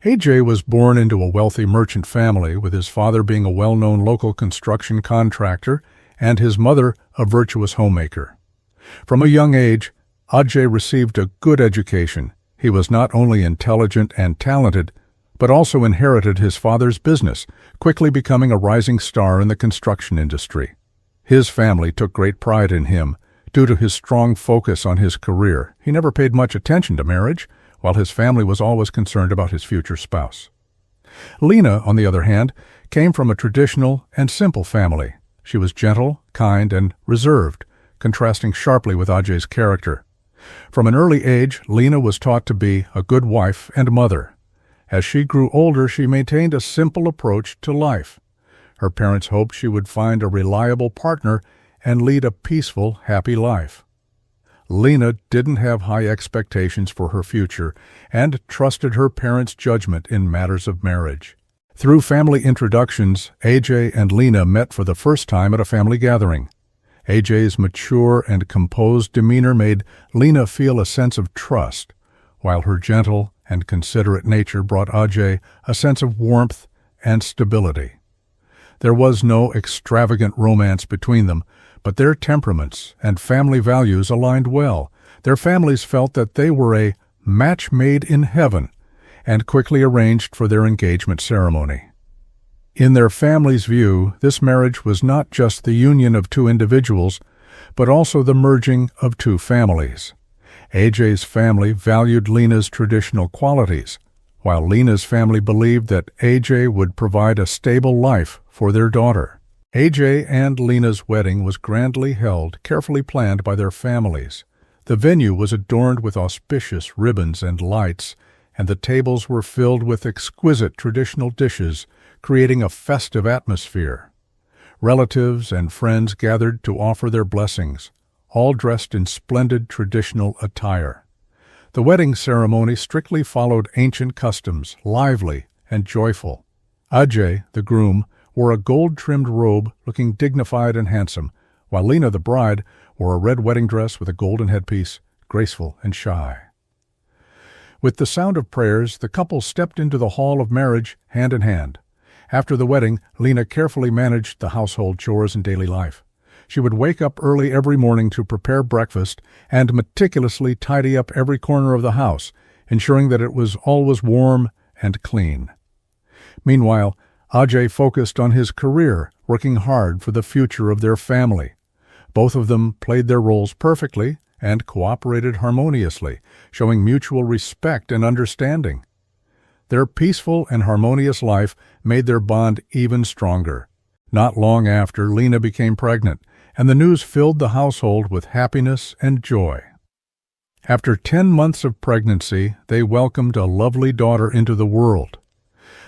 AJ was born into a wealthy merchant family, with his father being a well-known local construction contractor and his mother a virtuous homemaker. From a young age, Ajay received a good education. He was not only intelligent and talented, but also inherited his father's business, quickly becoming a rising star in the construction industry. His family took great pride in him due to his strong focus on his career. He never paid much attention to marriage, while his family was always concerned about his future spouse. Lena, on the other hand, came from a traditional and simple family. She was gentle, kind, and reserved, contrasting sharply with Ajay's character. From an early age, Lena was taught to be a good wife and mother. As she grew older, she maintained a simple approach to life. Her parents hoped she would find a reliable partner and lead a peaceful, happy life. Lena didn't have high expectations for her future and trusted her parents' judgment in matters of marriage. Through family introductions, AJ and Lena met for the first time at a family gathering. AJ's mature and composed demeanor made Lena feel a sense of trust, while her gentle and considerate nature brought Ajay a sense of warmth and stability. There was no extravagant romance between them, but their temperaments and family values aligned well. Their families felt that they were a match made in heaven and quickly arranged for their engagement ceremony. In their family's view, this marriage was not just the union of two individuals, but also the merging of two families. AJ's family valued Lena's traditional qualities, while Lena's family believed that AJ would provide a stable life for their daughter. AJ and Lena's wedding was grandly held, carefully planned by their families. The venue was adorned with auspicious ribbons and lights, and the tables were filled with exquisite traditional dishes, creating a festive atmosphere. Relatives and friends gathered to offer their blessings, all dressed in splendid traditional attire. The wedding ceremony strictly followed ancient customs, lively and joyful. Ajay, the groom, wore a gold-trimmed robe looking dignified and handsome, while Lena, the bride, wore a red wedding dress with a golden headpiece, graceful and shy. With the sound of prayers, the couple stepped into the hall of marriage hand in hand. After the wedding, Lena carefully managed the household chores and daily life. She would wake up early every morning to prepare breakfast and meticulously tidy up every corner of the house, ensuring that it was always warm and clean. Meanwhile, Ajay focused on his career, working hard for the future of their family. Both of them played their roles perfectly and cooperated harmoniously, showing mutual respect and understanding. Their peaceful and harmonious life made their bond even stronger. Not long after, Lena became pregnant, and the news filled the household with happiness and joy. After 10 months of pregnancy, they welcomed a lovely daughter into the world.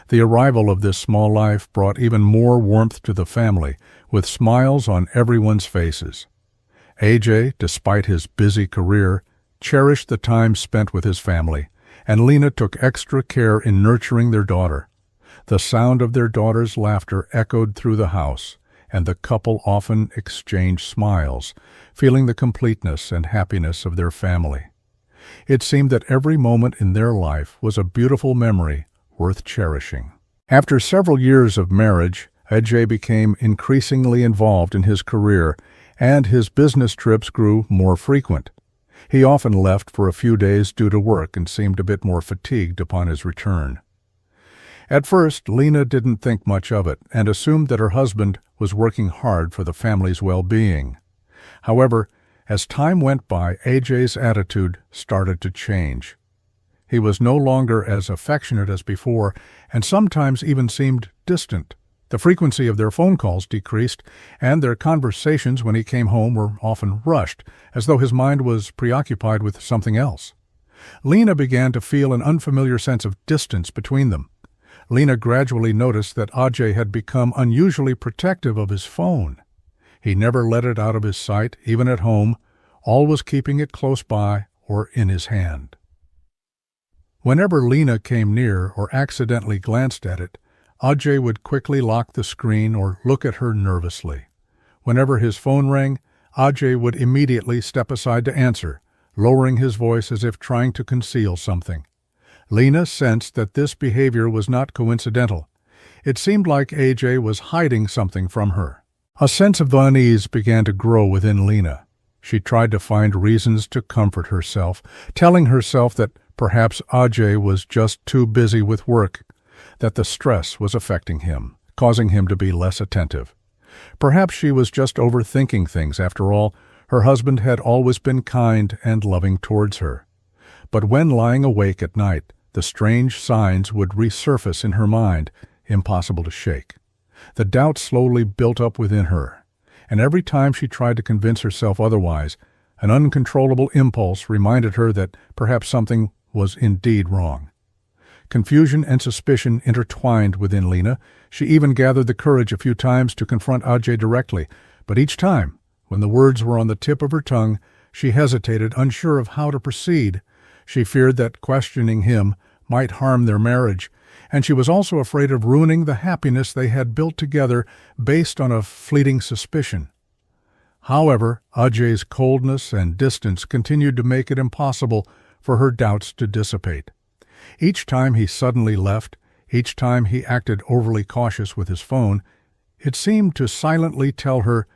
The arrival of this small life brought even more warmth to the family, with smiles on everyone's faces. AJ, despite his busy career, cherished the time spent with his family, and Lena took extra care in nurturing their daughter. The sound of their daughter's laughter echoed through the house, and the couple often exchanged smiles, feeling the completeness and happiness of their family. It seemed that every moment in their life was a beautiful memory worth cherishing. After several years of marriage, Ajay became increasingly involved in his career, and his business trips grew more frequent. He often left for a few days due to work and seemed a bit more fatigued upon his return. At first, Lena didn't think much of it and assumed that her husband was working hard for the family's well-being. However, as time went by, AJ's attitude started to change. He was no longer as affectionate as before, and sometimes even seemed distant. The frequency of their phone calls decreased, and their conversations when he came home were often rushed, as though his mind was preoccupied with something else. Lena began to feel an unfamiliar sense of distance between them. Lena gradually noticed that Ajay had become unusually protective of his phone. He never let it out of his sight, even at home, always keeping it close by or in his hand. Whenever Lena came near or accidentally glanced at it, Ajay would quickly lock the screen or look at her nervously. Whenever his phone rang, Ajay would immediately step aside to answer, lowering his voice as if trying to conceal something. Lena sensed that this behavior was not coincidental. It seemed like AJ was hiding something from her. A sense of unease began to grow within Lena. She tried to find reasons to comfort herself, telling herself that perhaps Ajay was just too busy with work, that the stress was affecting him, causing him to be less attentive. Perhaps she was just overthinking things. After all, her husband had always been kind and loving towards her. But when lying awake at night, the strange signs would resurface in her mind, impossible to shake. The doubt slowly built up within her, and every time she tried to convince herself otherwise, an uncontrollable impulse reminded her that perhaps something was indeed wrong. Confusion and suspicion intertwined within Lena. She even gathered the courage a few times to confront Ajay directly, but each time, when the words were on the tip of her tongue, she hesitated, unsure of how to proceed. She feared that questioning him might harm their marriage, and she was also afraid of ruining the happiness they had built together based on a fleeting suspicion. However, Ajay's coldness and distance continued to make it impossible for her doubts to dissipate. Each time he suddenly left, each time he acted overly cautious with his phone, it seemed to silently tell her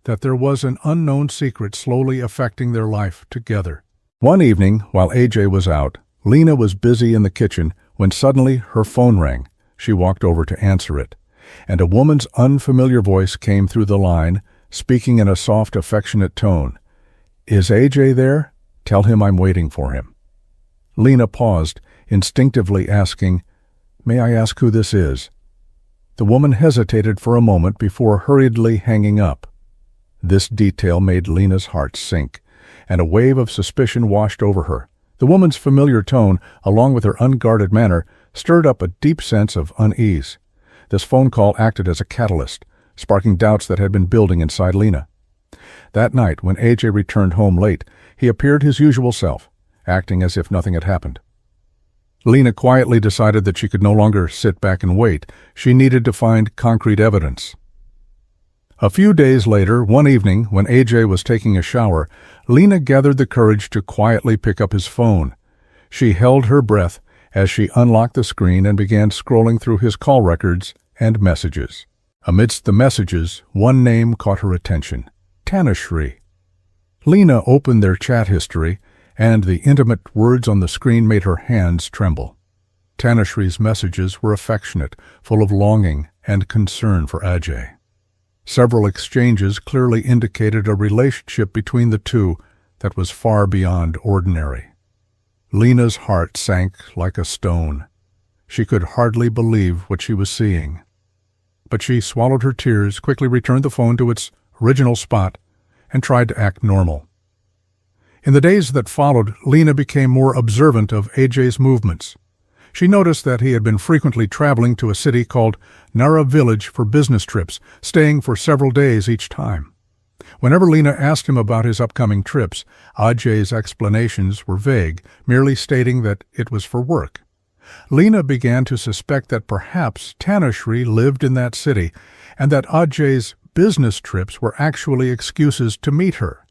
that there was an unknown secret slowly affecting their life together. One evening, while AJ was out, Lena was busy in the kitchen when suddenly her phone rang. She walked over to answer it, and a woman's unfamiliar voice came through the line, speaking in a soft, affectionate tone. "Is AJ there? Tell him I'm waiting for him." Lena paused, instinctively asking, "May I ask who this is?" The woman hesitated for a moment before hurriedly hanging up. This detail made Lena's heart sink, and a wave of suspicion washed over her. The woman's familiar tone, along with her unguarded manner, stirred up a deep sense of unease. This phone call acted as a catalyst, sparking doubts that had been building inside Lena. That night, when AJ returned home late, he appeared his usual self, acting as if nothing had happened. Lena quietly decided that she could no longer sit back and wait. She needed to find concrete evidence. A few days later, one evening, when AJ was taking a shower, Lena gathered the courage to quietly pick up his phone. She held her breath as she unlocked the screen and began scrolling through his call records and messages. Amidst the messages, one name caught her attention: Tanushree. Lena opened their chat history, and the intimate words on the screen made her hands tremble. Tanushree's messages were affectionate, full of longing and concern for Ajay. Several exchanges clearly indicated a relationship between the two that was far beyond ordinary. Lena's heart sank like a stone. She could hardly believe what she was seeing. But she swallowed her tears, quickly returned the phone to its original spot, and tried to act normal. In the days that followed, Lena became more observant of AJ's movements. She noticed that he had been frequently traveling to a city called Nara Village for business trips, staying for several days each time. Whenever Lena asked him about his upcoming trips, Ajay's explanations were vague, merely stating that it was for work. Lena began to suspect that perhaps Tanushree lived in that city, and that Ajay's business trips were actually excuses to meet her.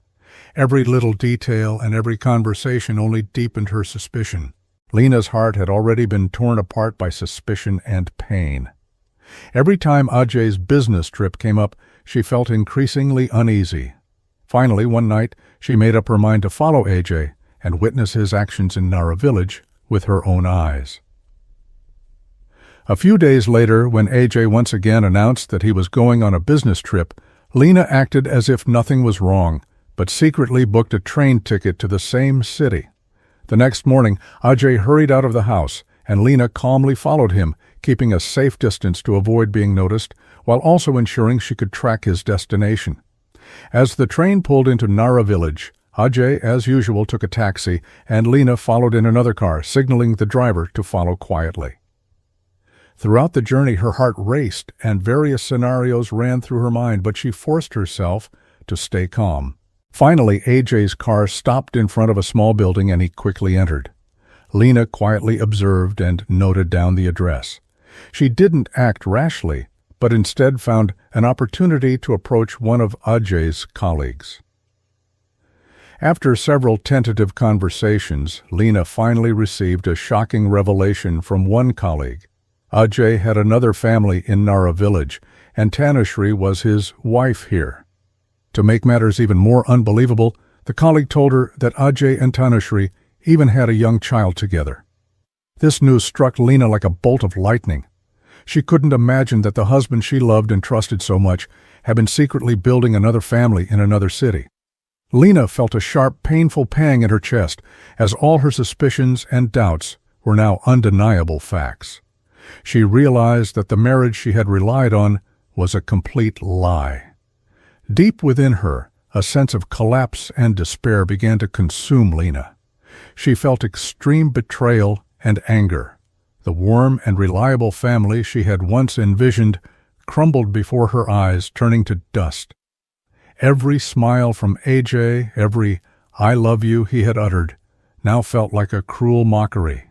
Every little detail and every conversation only deepened her suspicion. Lena's heart had already been torn apart by suspicion and pain. Every time Ajay's business trip came up, she felt increasingly uneasy. Finally, one night, she made up her mind to follow Ajay and witness his actions in Nara Village with her own eyes. A few days later, when Ajay once again announced that he was going on a business trip, Lena acted as if nothing was wrong, but secretly booked a train ticket to the same city. The next morning, Ajay hurried out of the house, and Lena calmly followed him, keeping a safe distance to avoid being noticed, while also ensuring she could track his destination. As the train pulled into Nara Village, Ajay, as usual, took a taxi, and Lena followed in another car, signaling the driver to follow quietly. Throughout the journey, her heart raced, and various scenarios ran through her mind, but she forced herself to stay calm. Finally, AJ's car stopped in front of a small building, and he quickly entered. Lena quietly observed and noted down the address. She didn't act rashly, but instead found an opportunity to approach one of Ajay's colleagues. After several tentative conversations, Lena finally received a shocking revelation from one colleague. Ajay had another family in Nara village, and Tanushree was his wife here. To make matters even more unbelievable, the colleague told her that Ajay and Tanushree even had a young child together. This news struck Lena like a bolt of lightning. She couldn't imagine that the husband she loved and trusted so much had been secretly building another family in another city. Lena felt a sharp, painful pang in her chest, as all her suspicions and doubts were now undeniable facts. She realized that the marriage she had relied on was a complete lie. Deep within her, a sense of collapse and despair began to consume Lena. She felt extreme betrayal and anger. The warm and reliable family she had once envisioned crumbled before her eyes, turning to dust. Every smile from Ajay, every "I love you" he had uttered, now felt like a cruel mockery.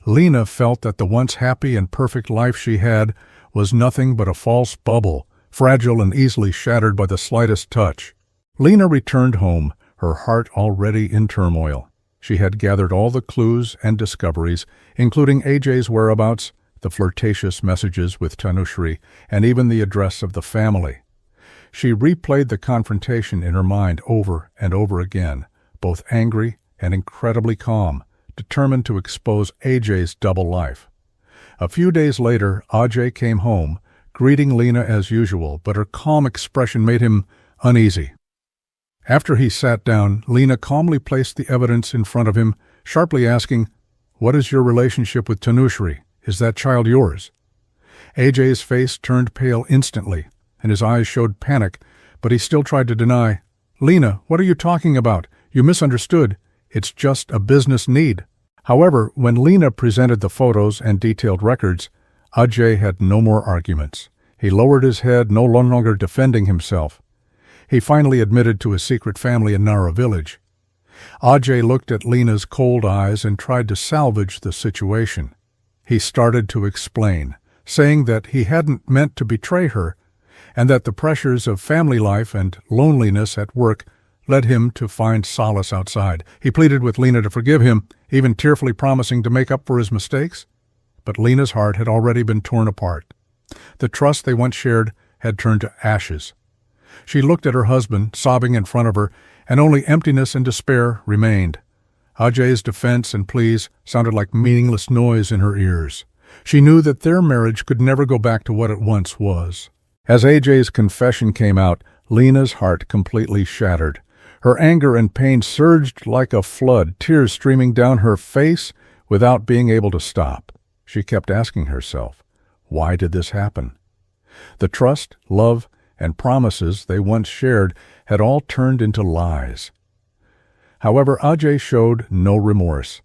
Lena felt that the once happy and perfect life she had was nothing but a false bubble, fragile and easily shattered by the slightest touch. Lena returned home, her heart already in turmoil. She had gathered all the clues and discoveries, including Ajay's whereabouts, the flirtatious messages with Tanushree, and even the address of the family. She replayed the confrontation in her mind over and over again, both angry and incredibly calm, determined to expose Ajay's double life. A few days later, Ajay came home, greeting Lena as usual, but her calm expression made him uneasy. After he sat down, Lena calmly placed the evidence in front of him, sharply asking, "What is your relationship with Tanushree? Is that child yours?" Ajay's face turned pale instantly, and his eyes showed panic, but he still tried to deny. "Lena, what are you talking about? You misunderstood. It's just a business need." However, when Lena presented the photos and detailed records, Ajay had no more arguments. He lowered his head, no longer defending himself. He finally admitted to his secret family in Nara village. Ajay looked at Lena's cold eyes and tried to salvage the situation. He started to explain, saying that he hadn't meant to betray her, and that the pressures of family life and loneliness at work led him to find solace outside. He pleaded with Lena to forgive him, even tearfully promising to make up for his mistakes. But Lena's heart had already been torn apart. The trust they once shared had turned to ashes. She looked at her husband, sobbing in front of her, and only emptiness and despair remained. Ajay's defense and pleas sounded like meaningless noise in her ears. She knew that their marriage could never go back to what it once was. As Ajay's confession came out, Lena's heart completely shattered. Her anger and pain surged like a flood, tears streaming down her face without being able to stop. She kept asking herself, why did this happen? The trust, love, and promises they once shared had all turned into lies. However, Ajay showed no remorse.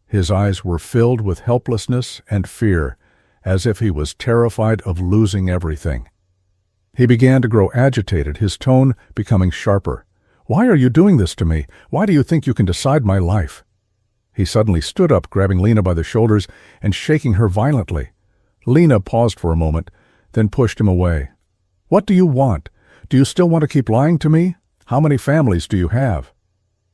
His eyes were filled with helplessness and fear, as if he was terrified of losing everything. He began to grow agitated, his tone becoming sharper. "Why are you doing this to me? Why do you think you can decide my life?" He suddenly stood up, grabbing Lena by the shoulders and shaking her violently. Lena paused for a moment, then pushed him away. "What do you want? Do you still want to keep lying to me? How many families do you have?"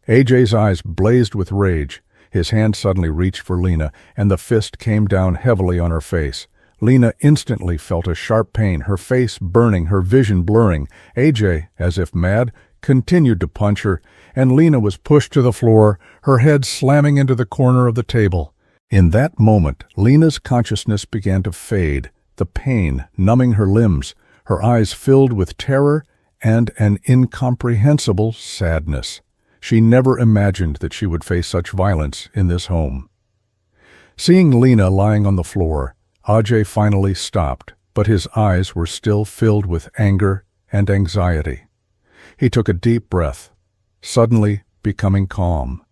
Ajay's eyes blazed with rage. His hand suddenly reached for Lena, and the fist came down heavily on her face. Lena instantly felt a sharp pain, her face burning, her vision blurring. Ajay, as if mad, continued to punch her, and Lena was pushed to the floor, her head slamming into the corner of the table. In that moment, Lena's consciousness began to fade, the pain numbing her limbs, her eyes filled with terror and an incomprehensible sadness. She never imagined that she would face such violence in this home. Seeing Lena lying on the floor, Ajay finally stopped, but his eyes were still filled with anger and anxiety. He took a deep breath, suddenly becoming calm.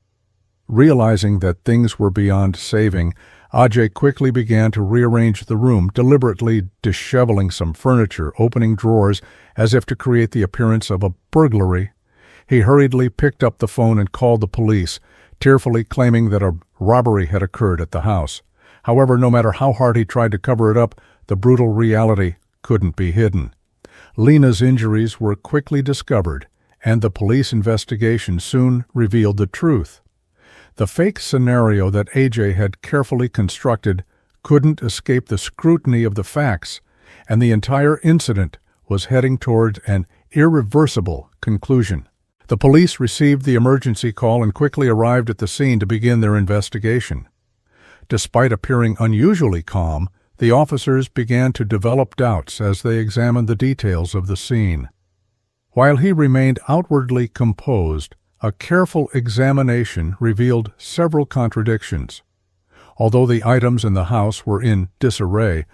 Realizing that things were beyond saving, Ajay quickly began to rearrange the room, deliberately disheveling some furniture, opening drawers as if to create the appearance of a burglary. He hurriedly picked up the phone and called the police, tearfully claiming that a robbery had occurred at the house. However, no matter how hard he tried to cover it up, the brutal reality couldn't be hidden. Lena's injuries were quickly discovered, and the police investigation soon revealed the truth. The fake scenario that AJ had carefully constructed couldn't escape the scrutiny of the facts, and the entire incident was heading toward an irreversible conclusion. The police received the emergency call and quickly arrived at the scene to begin their investigation. Despite appearing unusually calm, the officers began to develop doubts as they examined the details of the scene. While he remained outwardly composed, a careful examination revealed several contradictions. Although the items in the house were in disarray,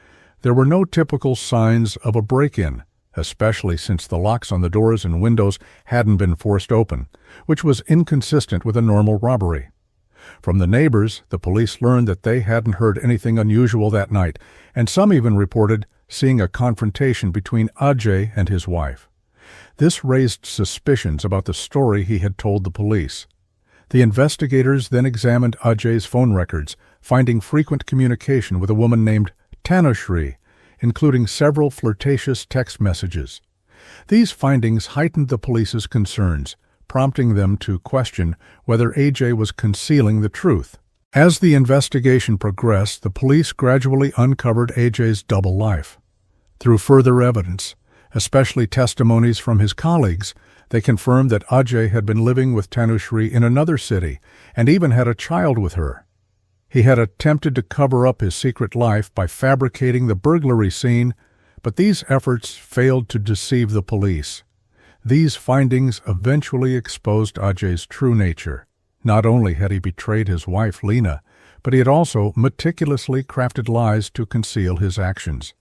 there were no typical signs of a break-in, especially since the locks on the doors and windows hadn't been forced open, which was inconsistent with a normal robbery. From the neighbors, the police learned that they hadn't heard anything unusual that night, and some even reported seeing a confrontation between Ajay and his wife. This raised suspicions about the story he had told the police. The investigators then examined Ajay's phone records, finding frequent communication with a woman named Tanushree, including several flirtatious text messages. These findings heightened the police's concerns, prompting them to question whether AJ was concealing the truth. As the investigation progressed, the police gradually uncovered AJ's double life. Through further evidence, especially testimonies from his colleagues, they confirmed that Ajay had been living with Tanushree in another city and even had a child with her. He had attempted to cover up his secret life by fabricating the burglary scene, but these efforts failed to deceive the police. These findings eventually exposed Ajay's true nature. Not only had he betrayed his wife, Lena, but he had also meticulously crafted lies to conceal his actions.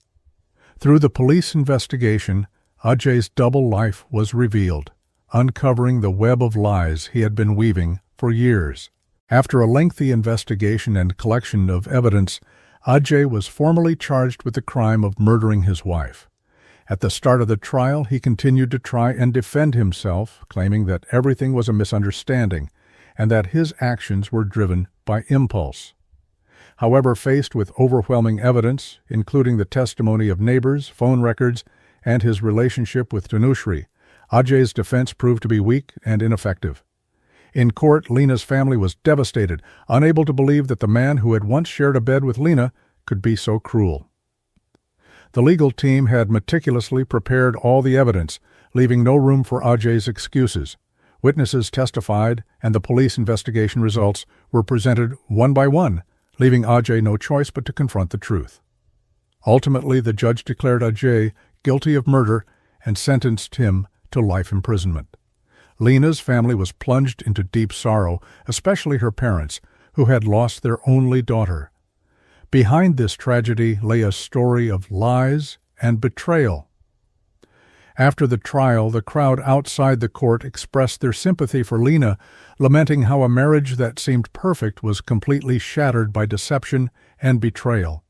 Through the police investigation, Ajay's double life was revealed, uncovering the web of lies he had been weaving for years. After a lengthy investigation and collection of evidence, Ajay was formally charged with the crime of murdering his wife. At the start of the trial, he continued to try and defend himself, claiming that everything was a misunderstanding and that his actions were driven by impulse. However, faced with overwhelming evidence, including the testimony of neighbors, phone records, and his relationship with Tanushree, Ajay's defense proved to be weak and ineffective. In court, Lena's family was devastated, unable to believe that the man who had once shared a bed with Lena could be so cruel. The legal team had meticulously prepared all the evidence, leaving no room for Ajay's excuses. Witnesses testified, and the police investigation results were presented one by one, leaving Ajay no choice but to confront the truth. Ultimately, the judge declared Ajay guilty of murder and sentenced him to life imprisonment. Lena's family was plunged into deep sorrow, especially her parents, who had lost their only daughter. Behind this tragedy lay a story of lies and betrayal. After the trial, the crowd outside the court expressed their sympathy for Lena, lamenting how a marriage that seemed perfect was completely shattered by deception and betrayal.